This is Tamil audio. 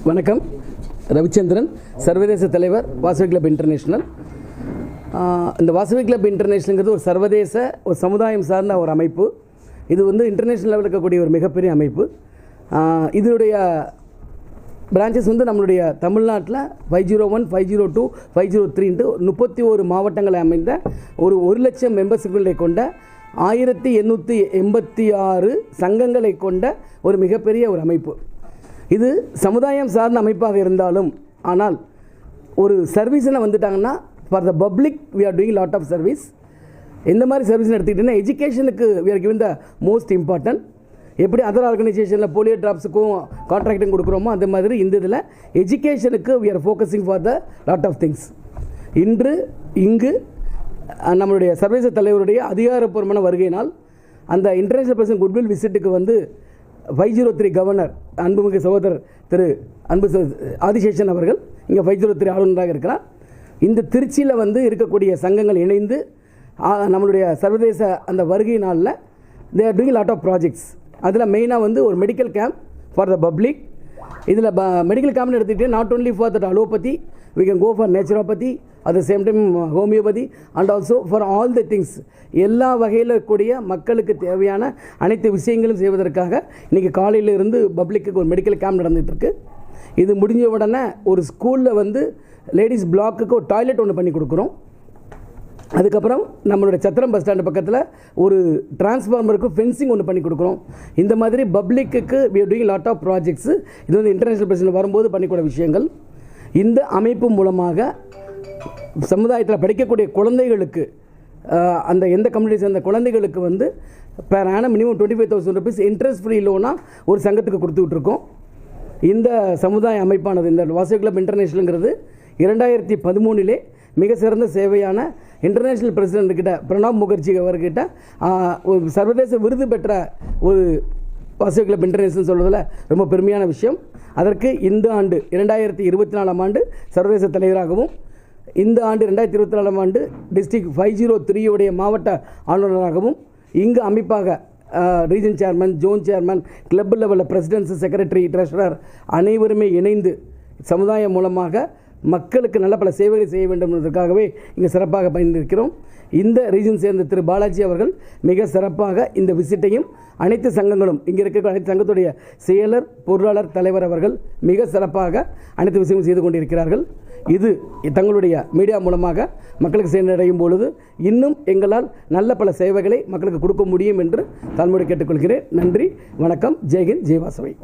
வணக்கம். ரவிச்சந்திரன், சர்வதேச தலைவர், வாசவி கிளப் இன்டர்நேஷனல். இந்த வாசவி கிளப் இன்டர்நேஷனல்ங்கிறது ஒரு சர்வதேச ஒரு சமுதாயம் சார்ந்த ஒரு அமைப்பு. இது இன்டர்நேஷனல் லெவலில் இருக்கக்கூடிய ஒரு மிகப்பெரிய அமைப்பு. இதனுடைய பிரான்ச்சஸ் நம்மளுடைய தமிழ்நாட்டில் 501, 502, 503 31 மாவட்டங்களை அமைந்த ஒரு 1,00,000 மெம்பர்ஷிப்களை கொண்ட 1886 சங்கங்களை கொண்ட ஒரு மிகப்பெரிய ஒரு அமைப்பு. இது சமுதாயம் சார்ந்த அமைப்பாக இருந்தாலும், ஆனால் ஒரு சர்வீஸ்னு வந்துட்டாங்கன்னா for the public we are doing lot of service. எந்த மாதிரி சர்வீஸ்னு எடுத்துக்கிட்டிங்கன்னா, எஜுகேஷனுக்கு we are given the most important. எப்படி அதர் ஆர்கனைசேஷனில் போலியோ ட்ராப்ஸுக்கும் கான்ட்ராக்டும் கொடுக்குறோமோ அந்த மாதிரி இந்த இதில் எஜுகேஷனுக்கு we are focusing for the lot of things. இங்கு நம்மளுடைய சர்வதேச தலைவருடைய அதிகாரப்பூர்வமான வருகையினால் அந்த இன்டர்நேஷனல் பிரசிடென்ட் குட்வில் விசிட்டுக்கு 503 கவர்னர் அன்புமிகு சகோதரர் திரு ஆதிசேஷன் அவர்கள் இங்கே 503 ஆளுநராக இருக்கிறார். இந்த திருச்சியில் இருக்கக்கூடிய சங்கங்கள் இணைந்து நம்மளுடைய சர்வதேச அந்த வருகை நாளில் they are doing lot of projects. அதில் மெயினாக ஒரு medical camp for the public. இதில் மெடிக்கல் கேம்ப்னு எடுத்துக்கிட்டு not only for that allopathy, we can go for naturopathy, at the same time homeopathy and also for all the things. எல்லா வகையில் இருக்கக்கூடிய மக்களுக்கு தேவையான அனைத்து விஷயங்களும் செய்வதற்காக இன்றைக்கி காலையிலிருந்து பப்ளிக்கு ஒரு மெடிக்கல் கேம்ப் நடந்துகிட்ருக்கு. இது முடிஞ்ச உடனே ஒரு ஸ்கூலில் லேடிஸ் பிளாக்குக்கு ஒரு டாய்லெட் ஒன்று பண்ணி கொடுக்குறோம். அதுக்கப்புறம் நம்மளுடைய சத்திரம் பஸ் ஸ்டாண்டு பக்கத்தில் ஒரு டிரான்ஸ்ஃபார்மருக்கு ஃபென்சிங் ஒன்று பண்ணி கொடுக்குறோம். இந்த மாதிரி பப்ளிக்கு we are doing lot of projects. இது இன்டர்நேஷனல் பிரசிடென்ட் வரும்போது பண்ணிக்கூட விஷயங்கள். இந்த அமைப்பு மூலமாக சமுதாயத்தில் படிக்கக்கூடிய குழந்தைகளுக்கு, அந்த எந்த கம்யூனிட்டிஸ் அந்த குழந்தைகளுக்கு பேர் ஆன மினிமம் 25,000 rupees இன்ட்ரெஸ்ட் ஃப்ரீ லோனாக ஒரு சங்கத்துக்கு கொடுத்துக்கிட்டுருக்கோம். இந்த சமுதாய அமைப்பானது, இந்த வாசவி கிளப் இன்டர்நேஷனலுங்கிறது 2013 மிக சிறந்த சேவையான இன்டர்நேஷனல் பிரசிடென்ட்கிட்ட பிரணாப் முகர்ஜி அவர்கிட்ட ஒரு சர்வதேச விருது பெற்ற ஒரு வாசவி கிளப் இன்டர்நேஷனல் சொல்வதில் ரொம்ப பெருமையான விஷயம். அதற்கு இந்த ஆண்டு 2024 ஆண்டு சர்வதேச தலைவராகவும், இந்த ஆண்டு 2024 ஆண்டு டிஸ்ட்ரிக்ட் 503 உடைய மாவட்ட ஆளுநராகவும், இங்கு அமைப்பாக region chairman, zone chairman, club லெவலில் பிரசிடென்ட்ஸ், செக்ரட்டரி, ட்ரெஷரர் அனைவருமே இணைந்து சமுதாயம் மூலமாக மக்களுக்கு நல்ல பல சேவைகளை செய்ய வேண்டும் என்பதற்காகவே இங்கே சிறப்பாக பயணிக்கிறோம். இந்த ரீஜன் சேர்ந்த திரு பாலாஜி அவர்கள் மிக சிறப்பாக இந்த விசிட்டையும் அனைத்து சங்கங்களும் இங்கே இருக்க அனைத்து சங்கத்துடைய செயலர், பொருளாளர், தலைவர் அவர்கள் மிக சிறப்பாக அனைத்து விஷயங்களும் செய்து கொண்டிருக்கிறார்கள். இது தங்களுடைய மீடியா மூலமாக மக்களுக்கு சென்றடையும் பொழுது இன்னும் எங்களால் நல்ல பல சேவைகளை மக்களுக்கு கொடுக்க முடியும் என்று தாழ்மையோடு கேட்டுக்கொள்கிறேன். நன்றி, வணக்கம், ஜெய்ஹிந்த், ஜெய் வாசவி.